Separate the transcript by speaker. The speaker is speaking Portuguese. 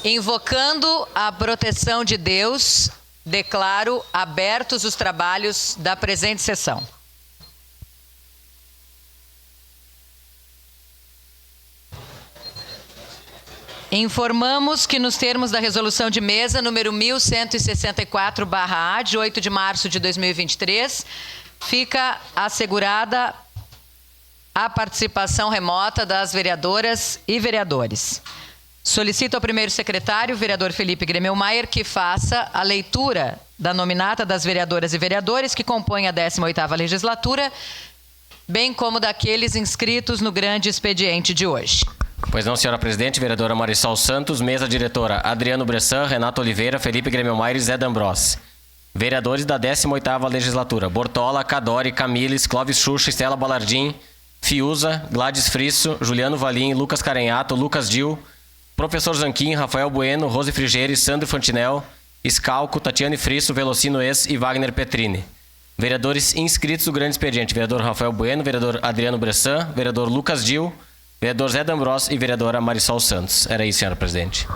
Speaker 1: Invocando a proteção de Deus, declaro abertos os trabalhos da presente sessão. Informamos que nos termos da resolução de mesa número 1164/A, de 8 de março de 2023, fica assegurada a participação remota das vereadoras e vereadores. Solicito ao primeiro secretário, o vereador Felipe Gremelmaier, que faça a leitura da nominata das vereadoras e vereadores que compõem a 18ª legislatura, bem como daqueles inscritos no grande expediente de hoje.
Speaker 2: Pois não, senhora presidente. Vereadora Marisol Santos, mesa diretora Adriano Bressan, Renato Oliveira, Felipe Gremelmaier e Zé D'Ambrossi. Vereadores da 18ª legislatura: Bortola, Cadori, Camiles, Clóvis Xuxa, Estela Balardim, Fiuza, Gladys Frisso, Juliano Valim, Lucas Carenhato, Lucas Dil, Professor Zanquim, Rafael Bueno, Rose Frigerio, Sandro Fantinel, Scalco, Tatiane Frisso, Velocino Ex e Wagner Petrini. Vereadores inscritos do grande expediente: vereador Rafael Bueno, vereador Adriano Bressan, vereador Lucas Dil, vereador Zé D'Ambrossi e vereadora Marisol Santos. Era isso, senhora presidente.